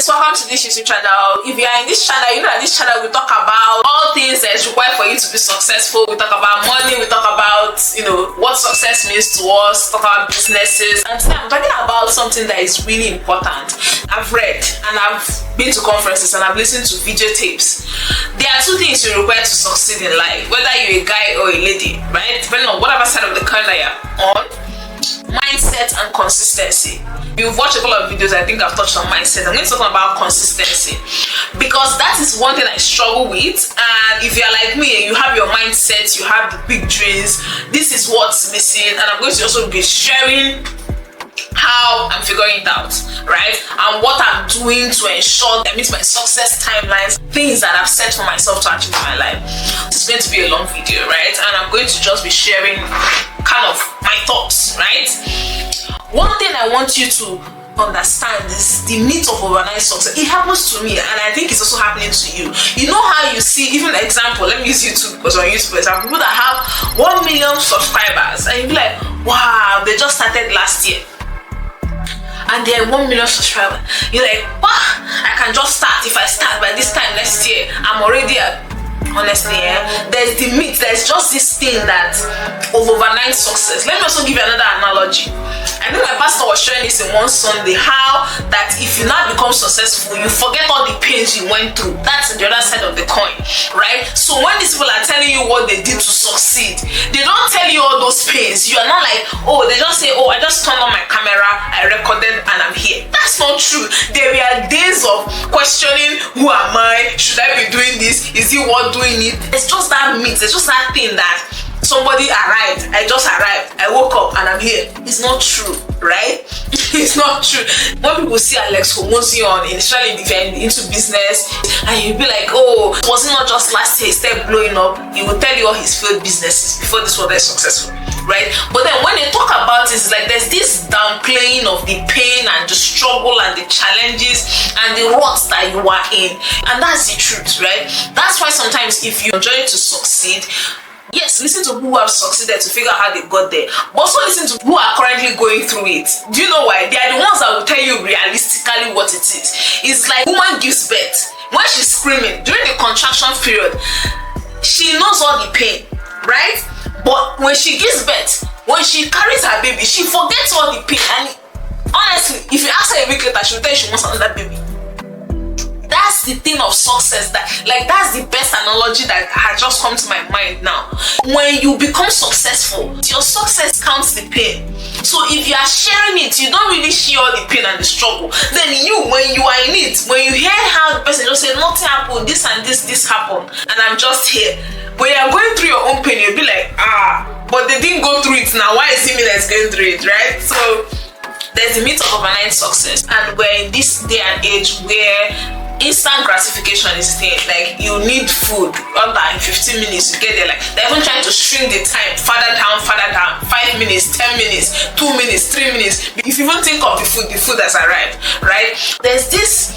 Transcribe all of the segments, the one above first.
guys, welcome to this YouTube channel. If you are in this channel, you know that this channel we talk about all things that is required for you to be successful. We talk about money, we talk about, what success means to us, talk about businesses. And today I'm talking about something that is really important. I've read and I've been to conferences and I've listened to video tapes. There are two things you require to succeed in life, whether you're a guy or a lady, right? Depending on whatever side of the coin that you're on. Mindset and consistency. You've watched a couple of videos, I think I've touched on mindset. I'm going to talk about consistency because that is one thing I struggle with. And if you're like me and you have your mindset, you have the big dreams, this is what's missing. And I'm going to also be sharing how I'm figuring it out, right? And what I'm doing to ensure that I meet my success timelines, things that I've set for myself to achieve in my life. It's going to be a long video, right? And I'm going to just be sharing kind of my thoughts, right? One thing I want you to understand is the myth of overnight success. It happens to me and I think it's also happening to you. You know how you see, even example, let me use YouTube because on YouTube, example, people that have 1 million subscribers and you be like, wow, they just started last year. And they're 1 million subscribers. You're like, wow, I can just start. If I start by this time next year, I'm already at, honestly, there's the myth, there's just this thing that of overnight success. Let me also give you another analogy. I think my pastor was sharing this in one Sunday, how that if you now become successful, you forget all the pains you went through. That's the other side of the coin, right? So when these people are telling you what they did to succeed, they don't tell you all those pains. You are not like, oh, they just say, oh, I just turned on my camera, I recorded and I'm here. That's not true. There were days of questioning, who am I? Should I be doing this? Is it worth doing it? It's just that myth. It's just that thing that somebody arrived, I just arrived, I woke up and I'm here. It's not true, right? It's not true. When people see Alex Homosi on, initially if you're into business, and you'll be like, oh, was it not just last year he started blowing up? He will tell you all his failed businesses before this one is successful, right? But then when they talk about it, it's like there's this downplaying of the pain and the struggle and the challenges and the ruts that you are in. And that's the truth, right? That's why sometimes if you're trying to succeed, yes, listen to who have succeeded to figure out how they got there. But also listen to who are currently going through it. Do you know why? They are the ones that will tell you realistically what it is. It's like woman gives birth. When she's screaming during the contraction period, she knows all the pain, right? But when she gives birth, when she carries her baby, she forgets all the pain. And honestly, if you ask her a week later, she'll tell you she wants another baby. That's the thing of success, that's the best analogy that has just come to my mind now. When you become successful, your success counts the pain. So if you are sharing it, you don't really share all the pain and the struggle. Then you, when you are in it, when you hear how the person just said nothing happened, this and this happened, and I'm just here. When you are going through your own pain, you'll be like, but they didn't go through it now. Why is it me that's going through it, right? So there's the myth of overnight success, and we're in this day and age where instant gratification is the thing. Like, you need food under in 15 minutes to get there. Like, they're even trying to shrink the time further down, 5 minutes, 10 minutes, 2 minutes, 3 minutes. If you even think of the food has arrived, right? There's this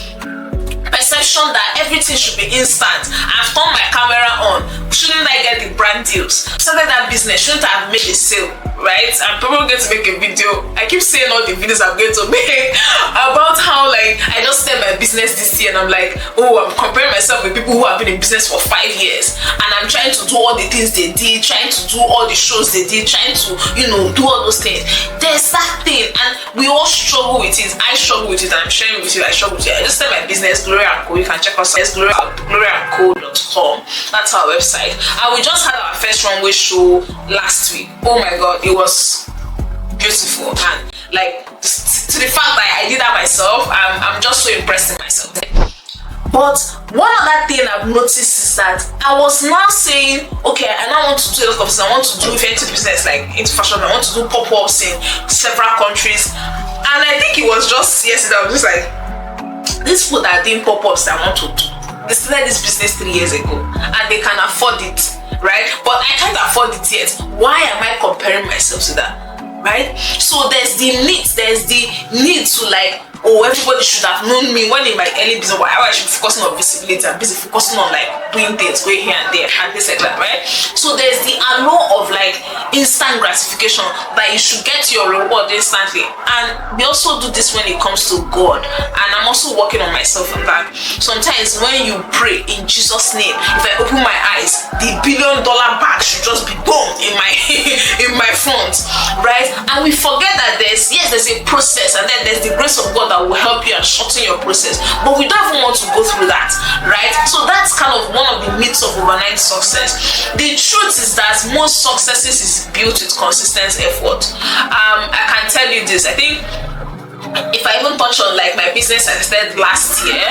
perception that everything should be instant. I've turned my camera on, shouldn't I get the brand deals? Started that business, shouldn't I have made a sale, right? I'm probably going to make a video. I keep saying all the videos I'm going to make about how I just started my business this year and I'm like, oh, I'm comparing myself with people who have been in business for 5 years and I'm trying to do all the things they did, trying to do all the shows they did, trying to, do all those things. There's that thing and we all struggle with it. I struggle with it and I'm sharing with you, I struggle with it. I just started my business, Glory and Co. You can check us out, gloryandco.com. That's our website. And we just had our first runway show last week. Oh my god, it was beautiful. And to the fact that I did that myself, I'm just so impressed in myself. But one other thing I've noticed is that I was now saying, okay, I now want to do a lot of business. I want to do into business, like into fashion. I want to do pop-ups in several countries. And I think it was just yesterday, I was just like, these people that are doing pop-ups I want to do, they started this business 3 years ago and they can afford it, right? But I can't afford it yet. Why am I comparing myself to that, right? So there's the need to oh, everybody should have known me when in my early business, why I should be focusing on visibility and busy focusing on like doing things, going here and there and things like that, right? So there's the allure of like instant gratification, that you should get your reward instantly. And we also do this when it comes to God, and I'm also working on myself on that. Sometimes when you pray in Jesus' name, if I open my eyes, the $1 billion bag should just be boom in my in my front, right? And we forget that there's a process, and then there's the grace of God that will help you and shorten your process, but we don't even want to go through that, right? So that's kind of one of the myths of overnight success. The truth is that most successes is built with consistent effort. I can tell you this, I think if I even touch on like my business I started last year,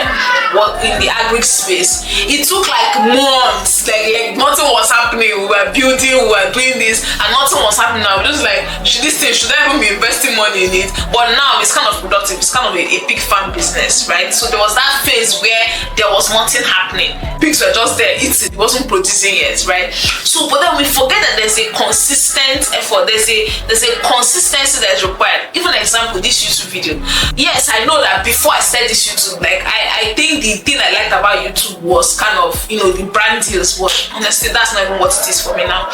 what in the agri space, it took like months, like nothing was happening. We were building, we were doing this, and nothing was happening. I was just like, should I even be investing money in it? But now it's kind of productive. It's kind of a pig farm business, right? So there was that phase where there was nothing happening. Pigs were just there eating, it wasn't producing yet, right? So, but then we forget that there's a consistent effort. There's a consistency that is required. Even example, this YouTube video. Yes, I know that before I started this YouTube, like I think the thing I liked about YouTube was kind of, the brand deals, but honestly that's not even what it is for me now.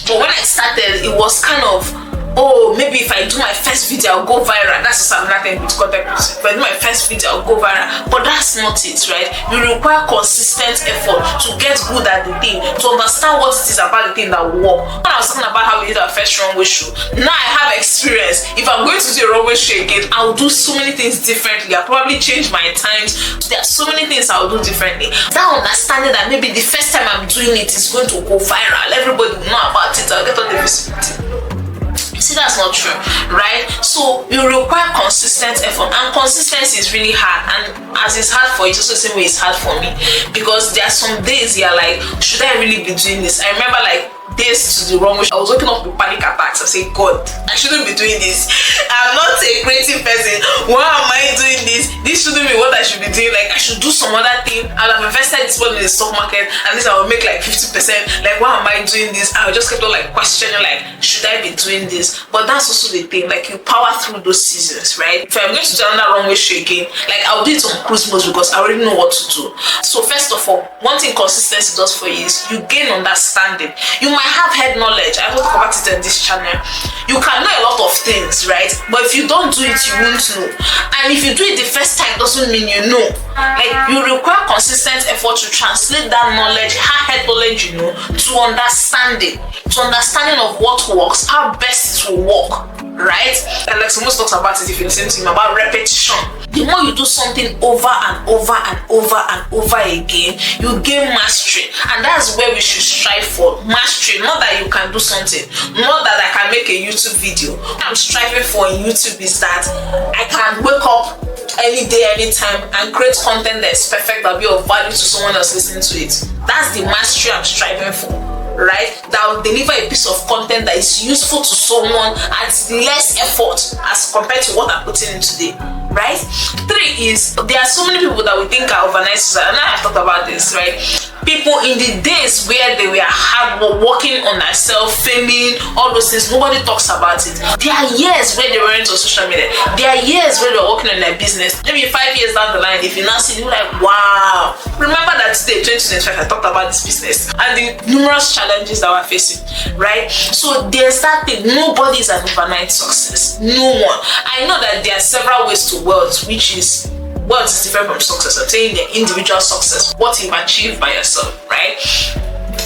But when I started, it was kind of, oh, maybe if I do my first video I'll go viral. That's just another thing with content creation. If I do my first video I'll go viral, but that's not it, right? You require consistent effort to get good at the thing, to understand what it is about the thing that will work. When I was talking about how we did our first runway show, now I have experience. If I'm going to do a runway show again, I'll do so many things differently. I'll probably change my times. There are so many things I'll do differently. That understanding that maybe the first time I'm doing it is going to go viral, everybody will know about it, I'll get all the visibility. See, that's not true, right? So you require consistent effort, and consistency is really hard. And as it's hard for you, it's also the same way it's hard for me, because there are some days you're like, should I really be doing this? I remember like days to the wrong way. I was waking up with panic attacks. I say, God, I shouldn't be doing this. I'm not a creative person. Why am I doing this? This shouldn't be what I should be doing. Like, I should do some other thing. I'll have invested this money in the stock market, and this I will make like 50%. Like, why am I doing this? I just kept on like questioning, like, should I be doing this? But that's also the thing. Like, you power through those seasons, right? If I'm going to do another runway show again, like, I'll do it on cruise mode because I already know what to do. So first of all, one thing consistency does for you is you gain understanding. You might have head knowledge. I will cover it on this channel. You can know a lot of things, right? But if you don't do it, you won't know. And if you do it the first time, doesn't mean you know. Like, you require consistent effort to translate that knowledge, head knowledge, to understanding. To understanding of what works, how best it will work, right? And like someone talks about it, if you listen to him, about repetition. The more you do something over and over and over and over again, you gain mastery. And that's where we should strive for. Mastery. Not that you can do something, not that I can make a YouTube video. What I'm striving for in YouTube is that I can wake up any day, anytime, and create content that's perfect, that will be of value to someone else listening to it. That's the mastery I'm striving for, right? That will deliver a piece of content that is useful to someone at less effort as compared to what I'm putting in today, right? 3 is, there are so many people that we think are overnight success, and I've talked about this, right? People in the days where they were hard working on themselves, failing, all those things, nobody talks about it. There are years where they weren't on social media. There are years where they're working on their business. Maybe 5 years down the line, if you now see, you're like, wow. Remember that today, 2025, I talked about this business and the numerous challenges that we're facing, right? So there's that thing. Nobody is an overnight success. No one. I know that there are several ways to wealth, which is wealth is different from success. I'm saying the individual success, what you've achieved by yourself, right?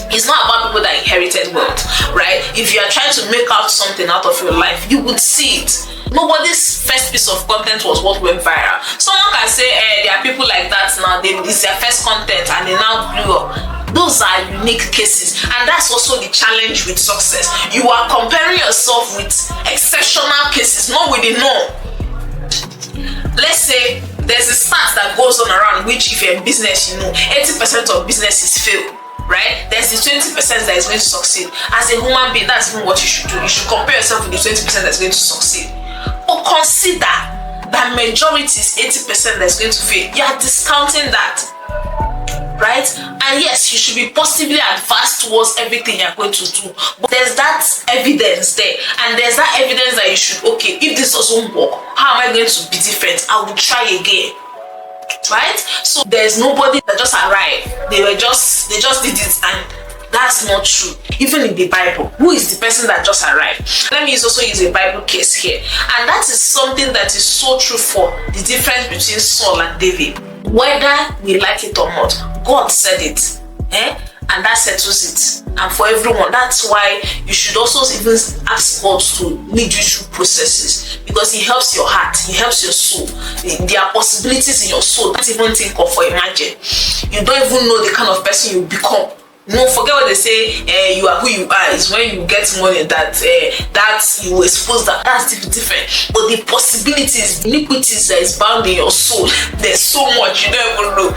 It's not about people that inherited wealth, right? If you are trying to make out something out of your life, you would see it. Nobody's first piece of content was what went viral. Someone can say, there are people like that now, it's their first content and they now blew up. Those are unique cases, and that's also the challenge with success. You are comparing yourself with exceptional cases, not with the norm. Let's say there's a stat that goes on around, which if you're in business, 80% of businesses fail, right? There's the 20% that is going to succeed. As a human being, that's even what you should do. You should compare yourself with the 20% that's going to succeed. But consider that majority is 80% that's going to fail. You are discounting that. right? And yes, you should be positively advanced towards everything you're going to do, but there's that evidence there, and there's that evidence that you should, okay, if this doesn't work, how am I going to be different? I will try again, right? So there's nobody that just arrived, they just did it, and that's not true. Even in the Bible, who is the person that just arrived? Let me also use a Bible case here, and that is something that is so true for the difference between Saul and David. Whether we like it or not, God said it, and that settles it. And for everyone, that's why you should also even ask God to lead you through processes, because He helps your heart, He helps your soul. There are possibilities in your soul that you don't even think of or imagine. You don't even know the kind of person you become. No, forget what they say, you are who you are. It's when you get money that you expose that. That's different. But the possibilities, the iniquities that is bound in your soul, there's so much you don't even know.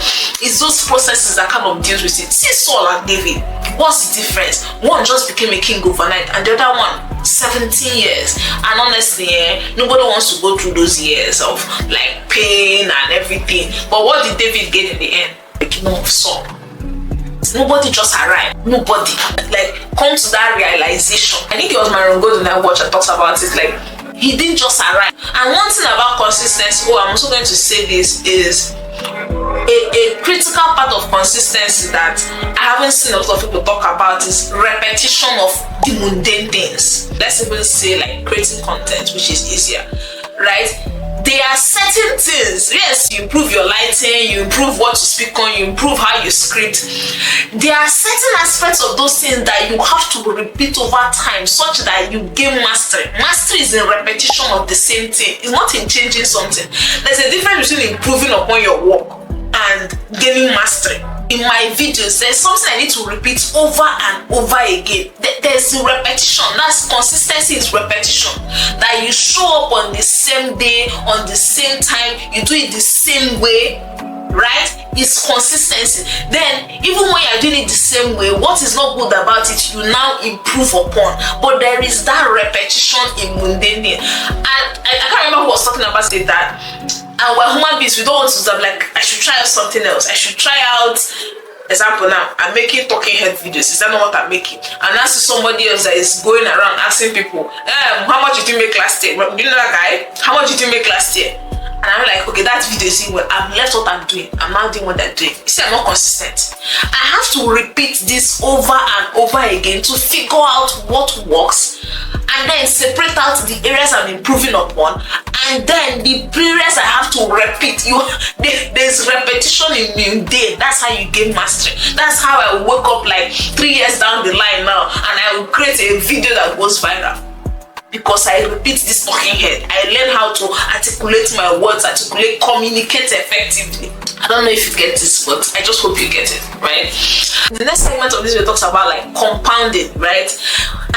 It's those processes that kind of deals with it. See Saul and David. What's the difference? One just became a king overnight, and the other one 17 years. And honestly, nobody wants to go through those years of like pain and everything. But what did David get in the end? The kingdom of Saul. Nobody just arrived. Nobody come to that realization. I think it was Myron Golden I watched and talks about it. Like, he didn't just arrive. And one thing about consistency, I'm also going to say this, is a critical part of consistency that I haven't seen a lot of people talk about is repetition of the mundane things. Let's even say like creating content, which is easier, right? There are certain things, yes, you improve your lighting, you improve what to speak on, you improve how you script. There are certain aspects of those things that you have to repeat over time such that you gain mastery. Mastery is in repetition of the same thing. It's not in changing something. There's a difference between improving upon your work and gaining mastery. In my videos, there's something I need to repeat over and over again. There's the repetition. That's consistency, is repetition. That you show up on the same day, on the same time, you do it the same way, right? It's consistency. Then, even when you're doing it the same way, what is not good about it, you now improve upon. But there is that repetition in mundane thing. And I can't remember who was talking about it, that and we're human beings, we don't want to stop, like, I should try out something else. I should try out, example now, I'm making talking head videos. Is that not what I'm making? And I see somebody else that is going around asking people, how much did you make last year? Do you know that guy? How much did you make last year? And I'm like, okay, that video is well, I've left what I'm doing. I'm now doing what I'm doing. You see, I'm not consistent. I have to repeat this over and over again to figure out what works, and then separate out the areas I'm improving upon, and then the areas I have to repeat. There's repetition in mundane. That's how you gain mastery. That's how I wake up like 3 years down the line now, and I will create a video that goes viral. Because I repeat this talking head. I learn how to articulate my words, communicate effectively. I don't know if you get this, but I just hope you get it, right? The next segment of this video talks about like compounding, right?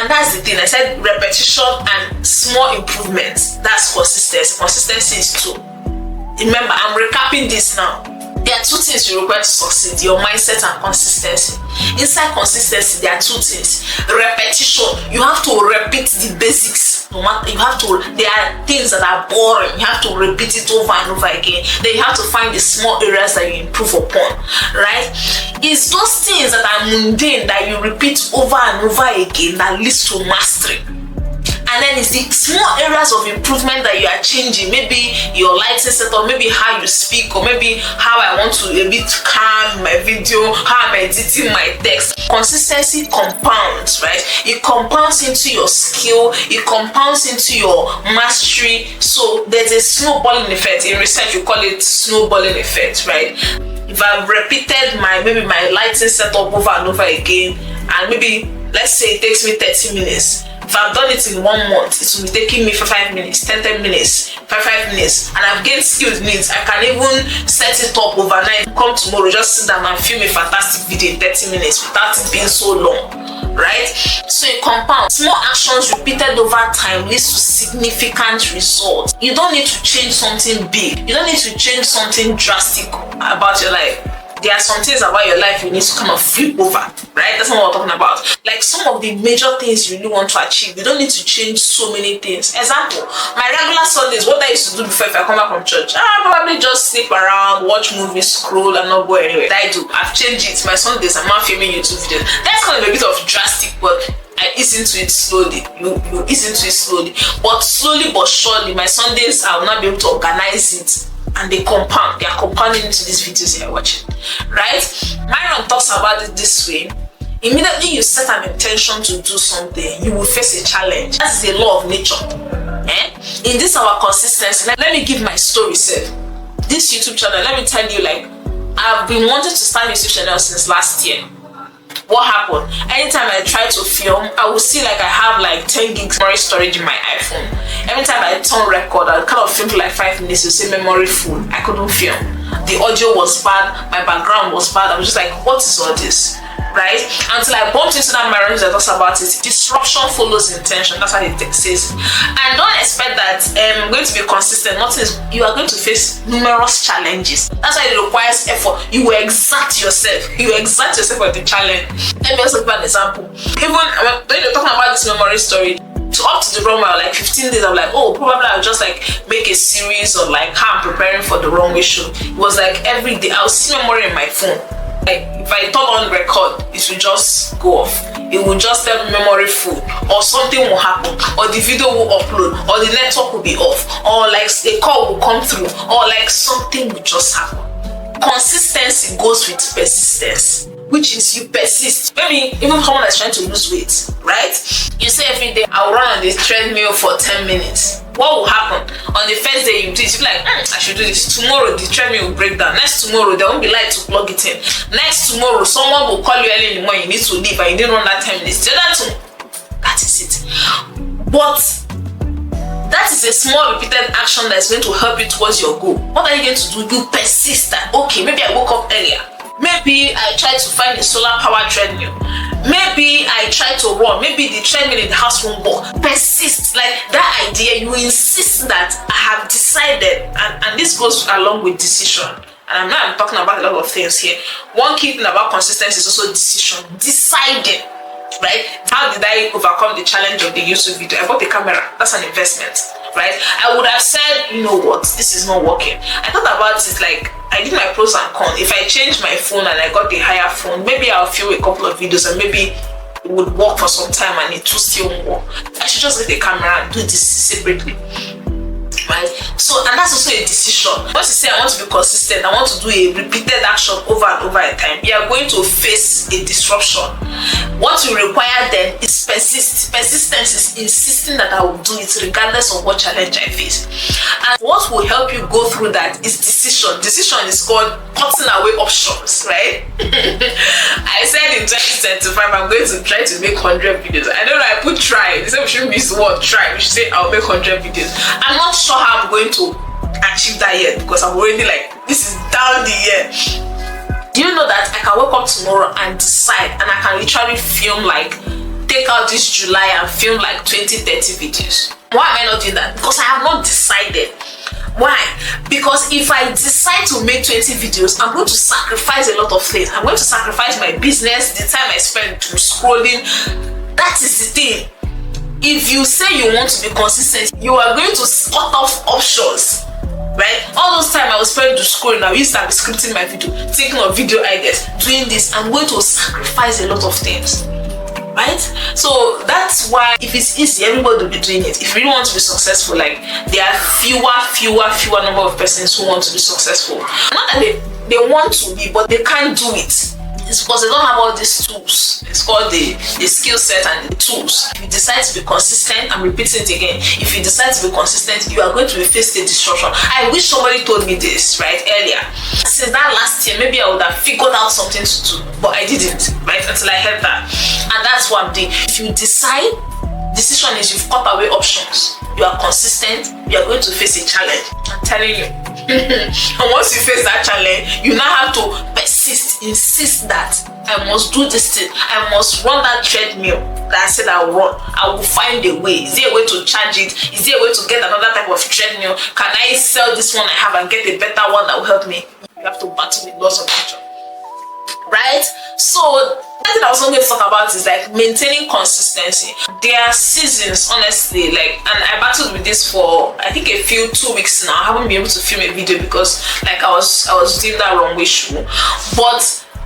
And that's the thing. I said repetition and small improvements. That's consistency. Consistency is two. Remember, I'm recapping this now. There are two things you require to succeed: your mindset and consistency. Inside consistency, there are two things. Repetition. You have to repeat the basics. No matter, there are things that are boring. You have to repeat it over and over again. Then you have to find the small areas that you improve upon, right? It's those things that are mundane that you repeat over and over again that leads to mastery. And then it's the small areas of improvement that you are changing. Maybe your lighting setup, maybe how you speak, or maybe how I want to a bit calm my video, how I'm editing my text. Consistency compounds, right? It compounds into your skill, it compounds into your mastery. So there's a snowballing effect. In research, you call it snowballing effect, right? If I've repeated my lighting setup over and over again, and maybe let's say it takes me 30 minutes. If I've done it in 1 month, it will be taking me for 5 minutes, 10 minutes, 5 minutes, and I've gained skills needs. I can even set it up overnight. Come tomorrow, just sit down and film a fantastic video in 30 minutes without it being so long, right? So it compounds. Small actions repeated over time leads to significant results. You don't need to change something big. You don't need to change something drastic about your life. there are some things about your life you need to kind of flip over, right? That's not what we're talking about. Like some of the major things you really want to achieve, you don't need to change so many things. Example, my regular Sundays, what I used to do before if I come back from church, I probably just sleep around, watch movies, scroll, and not go anywhere. That I do. I've changed it. My Sundays, I'm not filming YouTube videos. That's kind of a bit of drastic, but I ease into it slowly. You ease into it slowly. But slowly but surely, my Sundays, I will not be able to organize it. And they compound. They are compounding into these videos you're watching. Right? Myron talks about it this way. Immediately you set an intention to do something, you will face a challenge. That's the law of nature. In this our consistency, let me give my story self. This YouTube channel, let me tell you, like, I've been wanting to start a YouTube channel since last year. What happened? Anytime I try to film, I will see like I have like 10 gigs memory storage in my iPhone. Every time I turn record, I kind of film for like 5 minutes to say memory full. I couldn't film. The audio was bad, my background was bad. I was just like, what is all this? Right? Until I bumped into that marriage that talks about it. Disruption follows intention. That's how it says. And don't expect that I'm going to be consistent. Nothing is, you are going to face numerous challenges. That's why it requires effort. You will exert yourself. You exert yourself for the challenge. Let me also give an example. Even when you're talking about this memory story, to up to the wrong way, like 15 days, I'm like, oh, probably I'll just like make a series of like how I'm preparing for the wrong way show. It was like every day I'll see memory in my phone. Like if I turn on record, it will just go off. It will just tell memory full, or something will happen, or the video will upload, or the network will be off, or like a call will come through, or like something will just happen. Consistency goes with persistence, which is you persist. Maybe even someone that's trying to lose weight, right? You say every day, I'll run on the treadmill for 10 minutes. What will happen? On the first day you do it, you'll be like, I should do this. Tomorrow the treadmill will break down. Next tomorrow there won't be light to plug it in. Next tomorrow someone will call you early in the morning, you need to leave and you didn't run that 10 minutes. The other two, that is it. But that is a small repeated action that is going to help you towards your goal. What are you going to do? You persist that, okay, maybe I woke up earlier. Maybe I try to find a solar power treadmill. Maybe I try to run. Maybe the treadmill in the house won't work. Persist. Like that idea, you insist that I have decided, and this goes along with decision. And I'm talking about a lot of things here. One key thing about consistency is also decision. Deciding. Right? How did I overcome the challenge of the YouTube video? I bought a camera. That's an investment. Right? I would have said, you know what, this is not working. I thought about it like I did my pros and cons. If I change my phone and I got the higher phone, maybe I'll film a couple of videos and maybe it would work for some time and it will still work. I should just get a camera and do this separately. Right? So, and that's also a decision. Once you say I want to be consistent, I want to do a repeated action over and over a time, you are going to face a disruption. What you require then is persist. Persistence is insisting that I will do it regardless of what challenge I face. And what will help you go through that is decision. Decision is called cutting away options, right? I said in 2025 I'm going to try to make 100 videos. I don't know, I put try. They said we shouldn't use the word try. We should say I'll make 100 videos. I'm not sure how I'm going to achieve that yet because I'm already like, this is down the year. Do you know that I can wake up tomorrow and decide, and I can literally film like, take out this July and film like 20-30 videos? Why am I not doing that? Because I have not decided. Why? Because if I decide to make 20 videos, I'm going to sacrifice a lot of things. I'm going to sacrifice my business, the time I spend scrolling. That is the thing. If you say you want to be consistent, you are going to cut off options. Right? All those time I was spending to scroll, now you start scripting my video, thinking of video ideas, doing this. I'm going to sacrifice a lot of things. Right? So that's why if it's easy, everybody will be doing it. If you really want to be successful, like there are fewer number of persons who want to be successful. Not that they want to be, but they can't do it. It's because they don't have all these tools. It's called the skill set and the tools. If you decide to be consistent, I'm repeating it again. If you decide to be consistent, you are going to be faced with disruption. I wish somebody told me this, right, earlier. Since that last year, maybe I would have figured out something to do, but I didn't, right, until I heard that. And that's what I'm doing. If you decide, decision is you've cut away options. You are consistent, you are going to face a challenge. I'm telling you. And once you face that challenge, you now have to persist, insist that I must do this thing. I must run that treadmill that I said I will run. I will find a way. Is there a way to charge it? Is there a way to get another type of treadmill? Can I sell this one I have and get a better one that will help me? You have to battle with lots of future. right? So one thing I was going to talk about is like maintaining consistency. There are seasons, honestly, like, and I battled with this for I think a few 2 weeks now. I haven't been able to film a video because like I was doing that wrong way shoe. But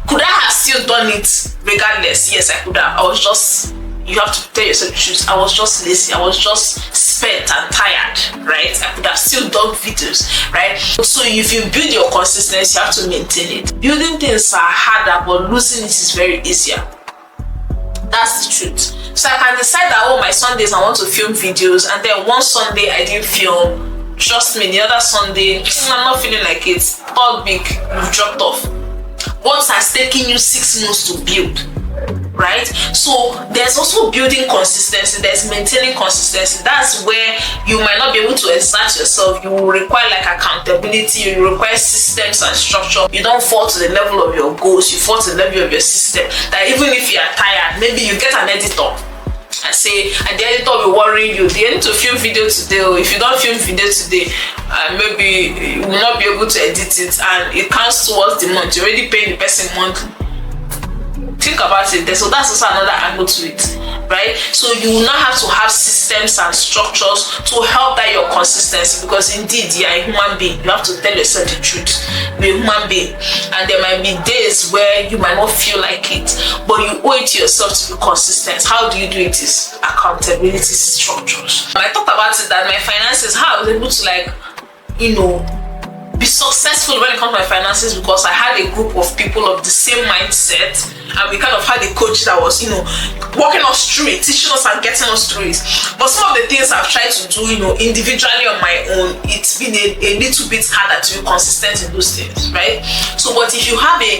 could I have still done it regardless? Yes, I could have. I was just, you have to tell yourself the truth, I was just lazy, I was just spent and tired, right? I could have still done videos, right? So if you build your consistency, you have to maintain it. Building things are harder, but losing it is very easier. That's the truth. So I can decide that, oh, my Sundays I want to film videos, and then one Sunday I didn't film. Trust me, the other Sunday I'm not feeling like it. All big, you've dropped off. What has taken you 6 months to build, right? So there's also building consistency, there's maintaining consistency. That's where you might not be able to exert yourself. You will require like accountability, you require systems and structure. You don't fall to the level of your goals, you fall to the level of your system. That even if you are tired, maybe you get an editor and say, and the editor will worry you, they need to film video today, or if you don't film video today, maybe you will not be able to edit it, and it counts towards the month. You're already paying the person monthly. Think about it. So that's also another angle to it, right? So you will not have to have systems and structures to help that your consistency, because indeed you are a human being. You have to tell yourself the truth. You're a human being, and there might be days where you might not feel like it, but you owe it to yourself to be consistent. How do you do it? Is accountability structures. I talked about it that my finances, how I was able to like, be successful when it comes to my finances, because I had a group of people of the same mindset, and we kind of had a coach that was, walking us through it, teaching us and getting us through it. But some of the things I've tried to do, individually on my own, it's been a little bit harder to be consistent in those things, right? So, but if you have a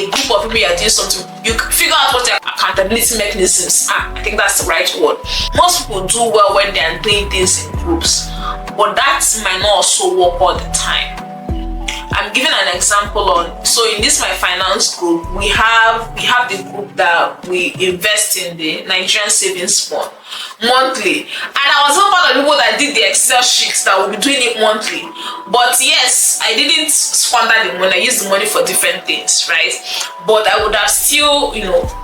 group of people you are doing something, you figure out what their accountability mechanisms are. I think that's the right word. Most people do well when they are doing things in groups, but that might not also work all the time. I'm giving an example on, so in this my finance group, we have the group that we invest in the Nigerian savings fund monthly, and I was one of the people that did the Excel sheets that will be doing it monthly. But yes, I didn't squander the money. I used the money for different things, right? But I would have still,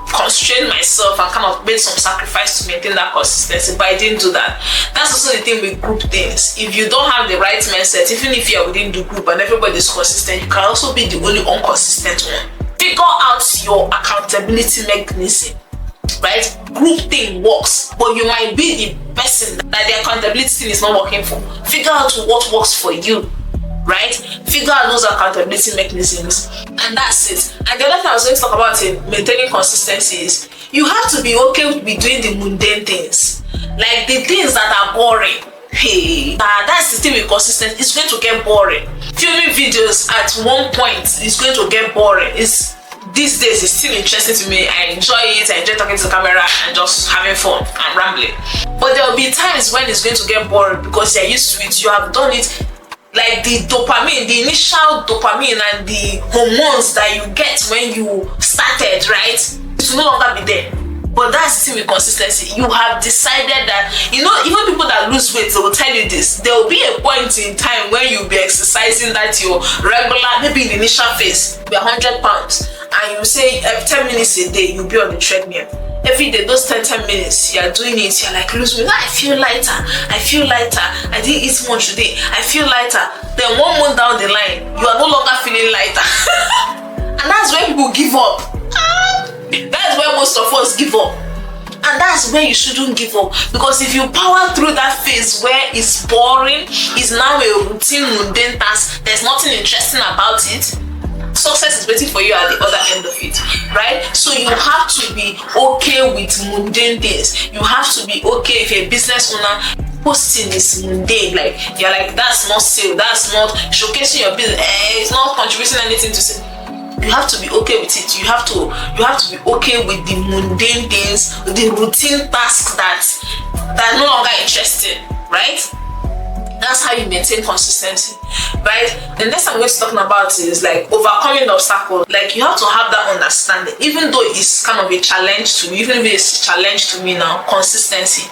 constrained myself and kind of made some sacrifice to maintain that consistency, but I didn't do that. That's also the thing with group things. If you don't have the right mindset, even if you're within the group and everybody's consistent, you can also be the only inconsistent one. Figure out your accountability mechanism, right? Group thing works, but you might be the person that the accountability thing is not working for. Figure out what works for you, right? Figure out those accountability mechanisms, and that's it. And the other thing I was going to talk about in maintaining consistency is you have to be okay with doing the mundane things, like the things that are boring. Hey, that's the thing with consistency. It's going to get boring. Filming videos at one point is going to get boring. These days it's still interesting to me. I enjoy it. I enjoy talking to the camera and just having fun and rambling. But there will be times when it's going to get boring because you're used to it. You have done it. Like the dopamine, the initial dopamine and the hormones that you get when you started, right? It will no longer be there. But that's the thing with consistency. You have decided that, even people that lose weight, they will tell you this. There will be a point in time when you'll be exercising that your regular, maybe in the initial phase, be 100 pounds. And you say every 10 minutes a day, you'll be on the treadmill. Every day, those 10 minutes, you're doing it, you're like, lose weight. I feel lighter. I didn't eat much today. I feel lighter. Then 1 month down the line, you are no longer feeling lighter. And that's when people give up. That's where most of us give up. And that's where you shouldn't give up. Because if you power through that phase where it's boring, it's now a routine, mundane task, there's nothing interesting about it, success is waiting for you at the other end of it, right? So you have to be okay with mundane things. You have to be okay if you're a business owner. Posting is mundane, like you're like, that's not sale, that's not showcasing your business, it's not contributing anything to say. You have to be okay with it. You have to be okay with the mundane things, the routine tasks that are no longer interesting, right? That's how you maintain consistency, right? The next I'm going to talk about is like overcoming obstacles. Like you have to have that understanding, even though it's kind of a challenge to me, even if it's a challenge to me now, consistency.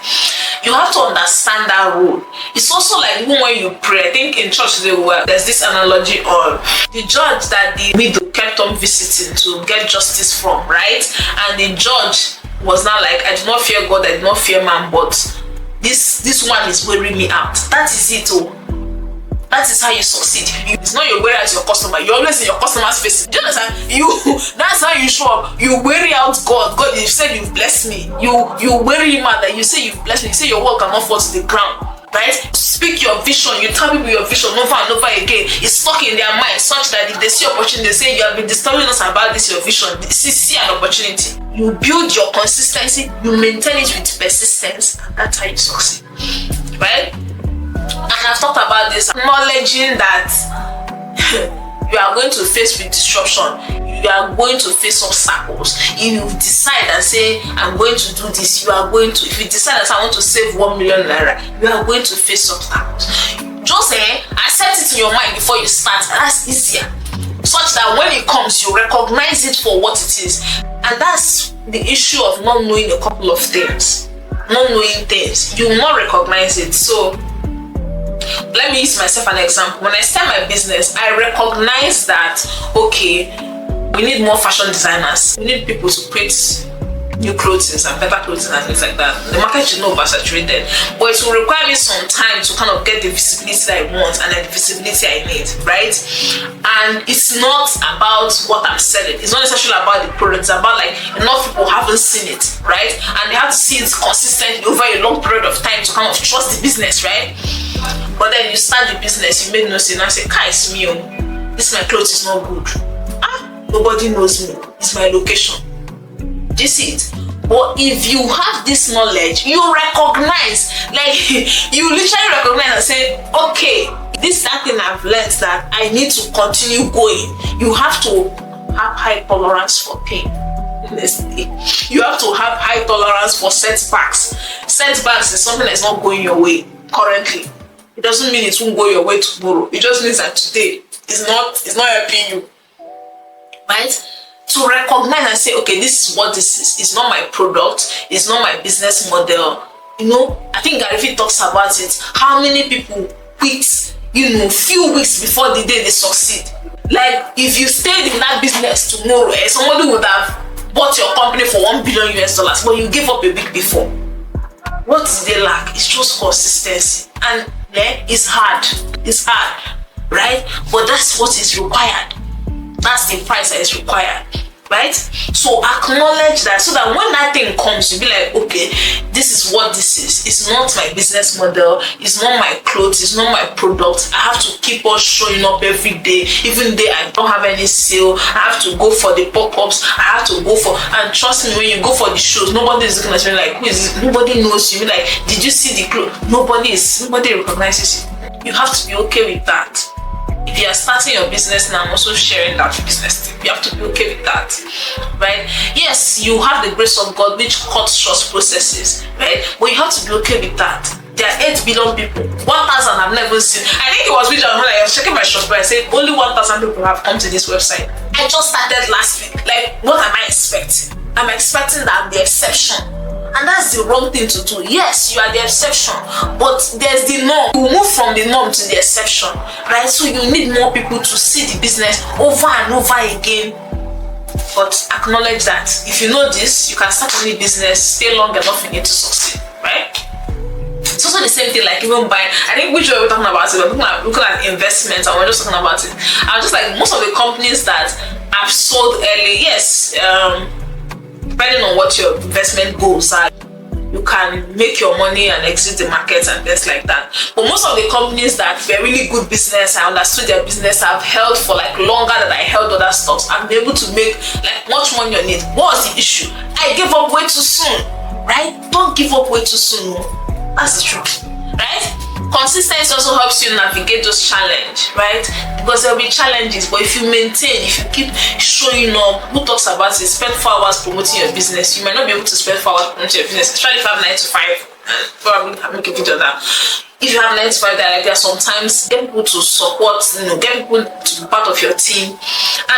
You have to understand that rule. It's also like even when you pray, I think in church today, there's this analogy of the judge that the widow kept on visiting to get justice from, right? And the judge was now like, I do not fear God, I do not fear man, but this one is wearing me out. That is it. Oh, that is how you succeed. It's not your weary as your customer. You're always in your customer's face. Do you understand? That's how you show up. You weary out God. God, you said you've blessed me. You weary him out that you say you've blessed me. You say your work cannot fall to the ground. Right? Speak your vision. You tell people your vision over and over again. It's stuck in their mind such that if they see opportunity, they say you have been disturbing us about this your vision. See an opportunity. You build your consistency. You maintain it with persistence. And that's how you succeed. Right? And I've talked about this, acknowledging that you are going to face with disruption. You are going to face obstacles. If you decide and say, I'm going to do this, you are going to. If you decide that I want to save 1 million naira, you are going to face obstacles. Just accept it in your mind before you start. That's easier. Such that when it comes, you recognize it for what it is. And that's the issue of not knowing a couple of things. Not knowing things. You will not recognize it. So, let me use myself an example. When I start my business, I recognize that, okay, we need more fashion designers. We need people to create new clothes and better clothes and things like that. The market is not oversaturated, but it will require me some time to kind of get the visibility I want and the visibility I need, right? And it's not about what I'm selling. It's not necessarily about the product. It's about like enough people haven't seen it, right? And they have to see it consistently over a long period of time to kind of trust the business, right? But then you start the business, you make no sense, and I say, Kai, it's me. This my clothes is not good. Nobody knows me. It's my location. Do you see it? But if you have this knowledge, you recognize, like you literally recognize and say, okay, this is something I've learned that I need to continue going. You have to have high tolerance for pain. Honestly, you have to have high tolerance for setbacks. Setbacks is something that's not going your way currently. It doesn't mean it won't go your way tomorrow. It just means that today is not helping you. Right? To recognize and say, okay, this is what this is. It's not my product. It's not my business model. You know, I think Gary Vee talks about it. How many people quit, few weeks before the day they succeed. Like, if you stayed in that business tomorrow, somebody would have bought your company for $1 billion US, but you gave up a week before. What do they lack? It's just consistency. And it's hard. It's hard, right? But that's what is required. That's the price that is required, right? So acknowledge that, so that when that thing comes, you'll be like, okay, this is what this is. It's not my business model. It's not my clothes. It's not my product. I have to keep on showing up every day, even though I don't have any sale. I have to go for the pop-ups. I have to go for, and trust me, when you go for the shows, nobody is looking at you like, who is this? Nobody knows you. Like, did you see the clothes? Nobody recognizes you. You have to be okay with that. If you are starting your business now, I'm also sharing that business tip. You have to be okay with that, right? Yes, you have the grace of God, which cuts short processes, right? But you have to be okay with that. There are 8 billion people. 1,000 I've never seen. I think it was when I was checking my shop, but I said only 1,000 people have come to this website. I just started last week. Like, what am I expecting? I'm expecting that I'm the exception. And that's the wrong thing to do. Yes, you are the exception, but there's the norm. You move from the norm to the exception, right? So you need more people to see the business over and over again. But acknowledge that if you know this, you can start any business, stay long enough in it to succeed, right? It's also the same thing, like even buying. I think which way we're talking about it, we're looking at investments, and we're just talking about it. I was just like, most of the companies that I've sold early, yes, depending on what your investment goals are, you can make your money and exit the market and things like that. But most of the companies that were really good business, I understood their business, I've held for like longer than I held other stocks. I've been able to make like much money on it. What was the issue? I gave up way too soon, right? Don't give up way too soon. That's the truth, right? Consistency also helps you navigate those challenges, right? Because there will be challenges, but if you maintain, if you keep showing up, who talks about it? Spend 4 hours promoting your business. You might not be able to spend 4 hours promoting your business, especially if you have 9 to 5, and probably make a video of that. if you have identified that idea, sometimes get people to support, get people to be part of your team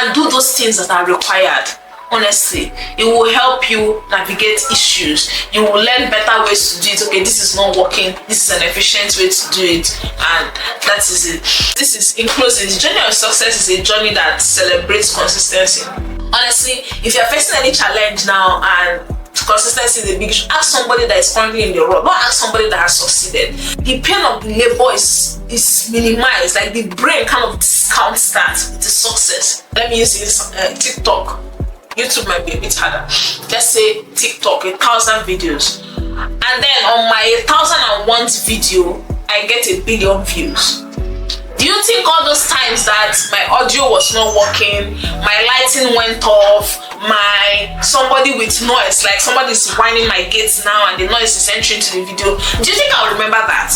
and do those things that are required. Honestly, it will help you navigate issues. You will learn better ways to do it. Okay, this is not working. This is an efficient way to do it, and that is it. This is, in closing, the journey of success is a journey that celebrates consistency. Honestly, if you're facing any challenge now and consistency is a big issue, ask somebody that is currently in the role. Don't ask somebody that has succeeded. The pain of the labor is minimized. Like the brain kind of discounts that it is success. Let me use this TikTok. YouTube might be a bit harder. Let's say TikTok, 1,000 videos, and then on my 1,001 video, I get 1 billion views. Do you think all those times that my audio was not working, my lighting went off, somebody with noise, like somebody's winding my gates now and the noise is entering to the video, do you think I'll remember that?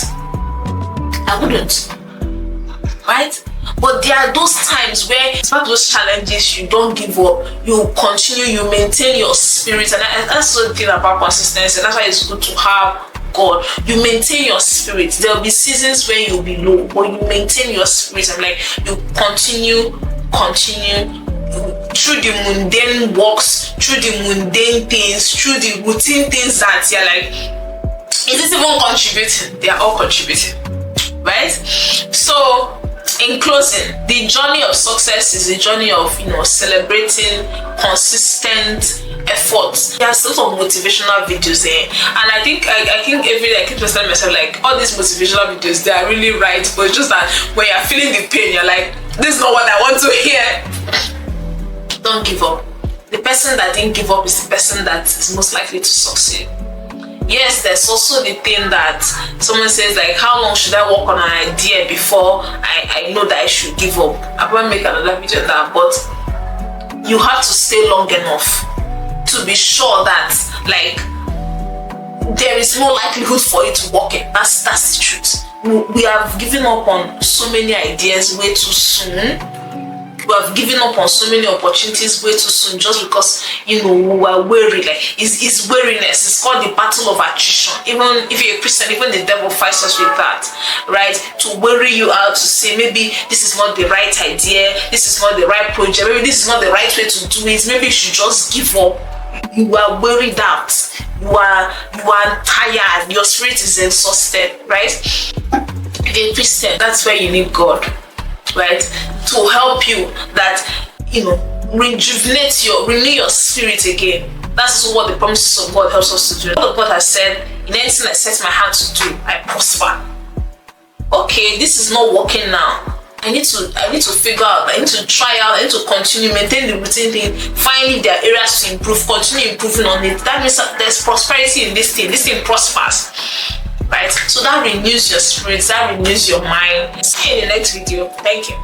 I wouldn't, right? But there are those times where, despite those challenges, you don't give up, you continue, you maintain your spirit, and that's the thing about consistency. That's why it's good to have God. You maintain your spirit. There will be seasons where you'll be low, but you maintain your spirit, and like you continue through the mundane works, through the mundane things, through the routine things that you're like, is it even contributing? They are all contributing, right? So in closing, the journey of success is a journey of celebrating consistent efforts. There's a lot of motivational videos there, and I think every day I keep telling myself, like, all these motivational videos, they are really right, but it's just that when you're feeling the pain, you're like, this is not what I want to hear. Don't give up. The person that didn't give up is the person that is most likely to succeed. Yes, there's also the thing that someone says, like, how long should I work on an idea before I know that I should give up? I will make another video on that, but you have to stay long enough to be sure that, like, there is no likelihood for it to work. That's the truth. We have given up on so many ideas way too soon. We have given up on so many opportunities way too soon just because we were weary. Like, it's weariness. It's called the battle of attrition. Even if you're a Christian, even the devil fights us with that, right? To weary you out, to say maybe this is not the right idea, this is not the right project, maybe this is not the right way to do it, maybe you should just give up. You are wearied out, you are tired, your spirit is exhausted, right? If you're a Christian, that's where you need God, right, to help you, that renew your spirit again. That's what the promises of God helps us to do. What God has said, in anything I set my hand to do, I prosper. Okay, this is not working now. I need to figure out, I need to try out, I need to continue, maintain the routine thing, find if there are areas to improve, continue improving on it. That means that there's prosperity in this thing prospers, right? So that renews your spirit, that renews your mind. See you in the next video. Thank you.